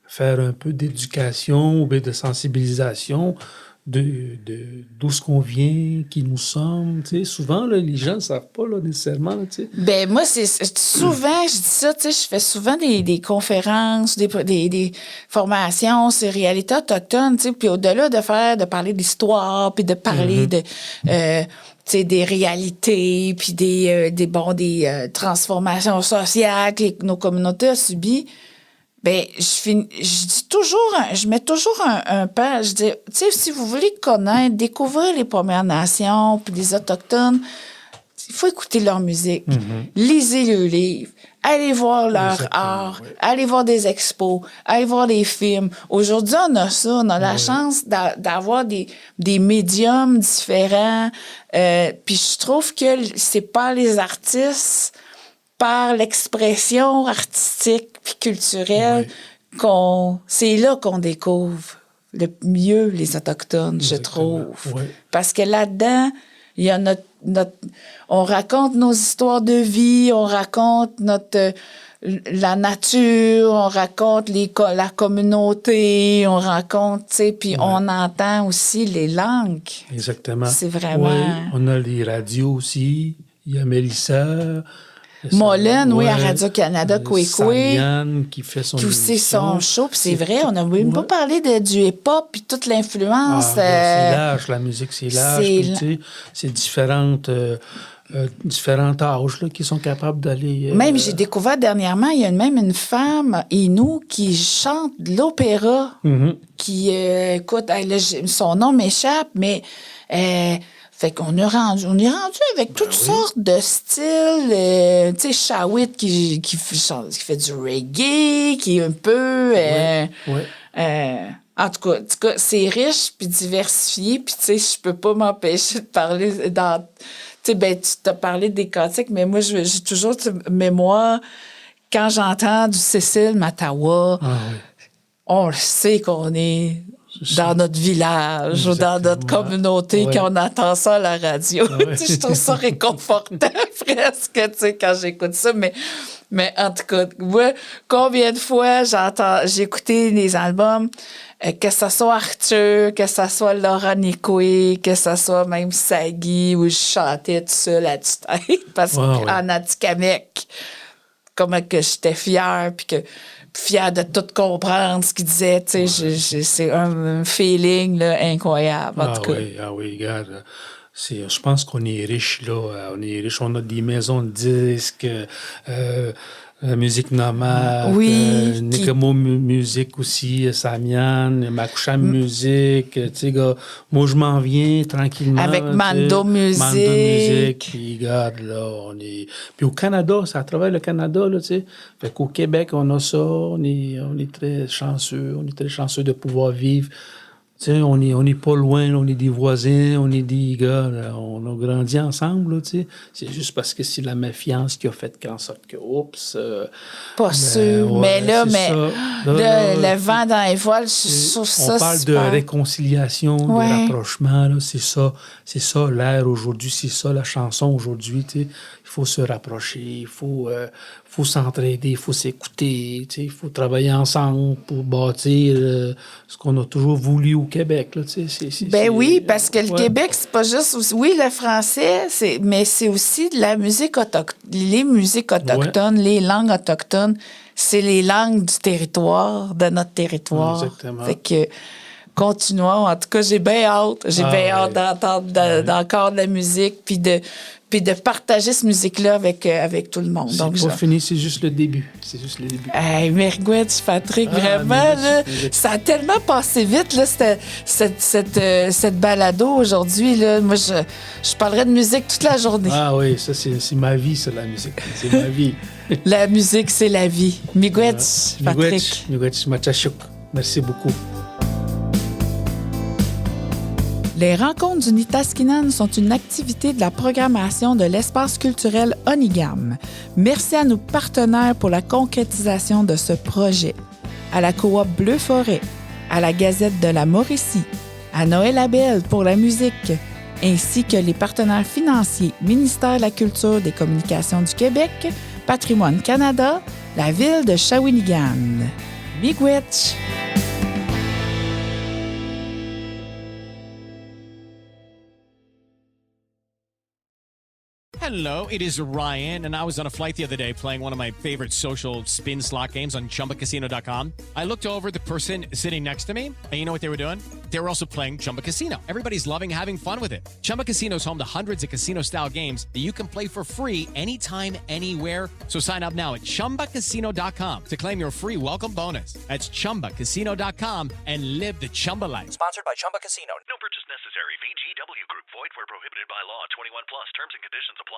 faire un peu d'éducation ou bien de sensibilisation d'où ce qu'on vient, qui nous sommes. Tu sais, souvent, là, les gens ne savent pas là, nécessairement. Là, tu sais. Ben moi, c'est souvent, je dis ça, tu sais, je fais souvent des conférences, des formations sur réalité autochtone, tu sais, puis au-delà de parler d'histoire, puis de parler de... tu sais, des réalités, puis des transformations sociales que nos communautés ont subies. Ben, je mets toujours un pas. Je dis, tu sais, si vous voulez connaître, découvrir les Premières Nations puis les Autochtones, il faut écouter leur musique. Lisez leurs livres. Allez voir leur art. Oui. Allez voir des expos. Allez voir des films. Aujourd'hui, on a ça. On a la chance d'avoir des médiums différents. Puis je trouve que c'est pas les artistes, par l'expression artistique puis culturelle, c'est là qu'on découvre le mieux les Autochtones, je trouve. Oui. Parce que là-dedans, il y a on raconte nos histoires de vie, on raconte la nature, on raconte la communauté, on raconte, tu sais, puis on entend aussi les langues. Exactement. C'est vraiment... Oui, on a les radios aussi. Il y a Mélissa... Mollen, oui, à Ouais. Radio-Canada, Kwekwe. Samian qui fait son Qui aussi émission. son show. Puis c'est vrai, on n'a même pas parlé du hip-hop puis toute l'influence. C'est large, la musique, c'est large. c'est Puis, tu sais, c'est différents âges là, qui sont capables d'aller... Même, j'ai découvert dernièrement, il y a même une femme, Inou, qui chante de l'opéra, qui, écoute, son nom m'échappe, mais fait qu'on est rendu avec toutes sortes de styles. Tu sais, Shawit qui fait du reggae, qui est un peu... en tout cas, c'est riche puis diversifié, puis tu sais, je peux pas m'empêcher de parler dans... Tu sais, ben, tu t'as parlé des cantiques, mais moi, j'ai toujours mémoire, quand j'entends du Cécile Matawa, on le sait qu'on est dans notre village ou dans notre communauté quand on entend ça à la radio. Tu sais, je trouve ça réconfortant presque, tu sais, quand j'écoute ça, mais en tout cas, moi, combien de fois j'ai écouté les albums, que ce soit Arthur, que ce soit Laura Nicoué, que ce soit même Sagui, où je chantais tout seul à tue-tête, parce qu'en Atikamekw, comment que j'étais fière, puis fière de tout comprendre ce qu'il disait, tu sais, c'est un feeling là, incroyable, en tout cas. Oui, regarde. Je pense qu'on est riche, là. On est riche. On a des maisons de disques, musique nomade, Nikamo musique aussi, Samian, Makusham musique. Tu sais, gars, moi, je m'en viens tranquillement. Avec Mando musique. Mando musique. Puis, regarde, là, on est... Puis au Canada, c'est à travers le Canada, là, tu sais. Fait qu'au Québec, on a ça. On est très chanceux. On est très chanceux de pouvoir vivre. Tu sais, on est pas loin, là, on est des voisins, on est des gars, là, on a grandi ensemble, là, tu sais. C'est juste parce que c'est la méfiance qui a fait qu'en sorte que, pas sûr, mais là, le vent dans les voiles, je trouve ça on parle super. de réconciliation, de rapprochement, là, c'est ça l'air aujourd'hui, c'est ça la chanson aujourd'hui, tu sais. Il faut se rapprocher, il faut s'entraider, il faut s'écouter, tu sais, il faut travailler ensemble pour bâtir ce qu'on a toujours voulu au Québec, là, tu sais. Oui, parce que le Québec, c'est pas juste... Oui, le français, mais c'est aussi de la musique les musiques autochtones, les langues autochtones, c'est les langues du territoire, de notre territoire. Exactement. Fait que... Continuons. En tout cas, j'ai bien hâte. J'ai bien hâte d'entendre encore de la musique puis de partager cette musique-là avec tout le monde. C'est Donc, pas fini, c'est juste le début. C'est juste le début. Hey, Merguetch, Patrick, vraiment, là, ça a tellement passé vite, là, cette balado aujourd'hui. Là. Moi, je parlerais de musique toute la journée. Ah oui, ça, c'est ma vie, ça, la musique. C'est ma vie. La musique, c'est la vie. Miigwech, Patrick. Miigwech, Machachuk. Merci beaucoup. Les rencontres du Nitaskinan sont une activité de la programmation de l'espace culturel Onigam. Merci à nos partenaires pour la concrétisation de ce projet. À la coop Bleu Forêt, à la Gazette de la Mauricie, à Noël Abel pour la musique, ainsi que les partenaires financiers Ministère de la Culture des Communications du Québec, Patrimoine Canada, la ville de Shawinigan. Miigwech! Hello, it is Ryan, and I was on a flight the other day playing one of my favorite social spin slot games on ChumbaCasino.com. I looked over at the person sitting next to me, and you know what they were doing? They were also playing Chumba Casino. Everybody's loving having fun with it. Chumba Casino is home to hundreds of casino-style games that you can play for free anytime, anywhere. So sign up now at ChumbaCasino.com to claim your free welcome bonus. That's ChumbaCasino.com and live the Chumba life. Sponsored by Chumba Casino. No purchase necessary. VGW Group. Void where prohibited by law. 21 plus. Terms and conditions apply.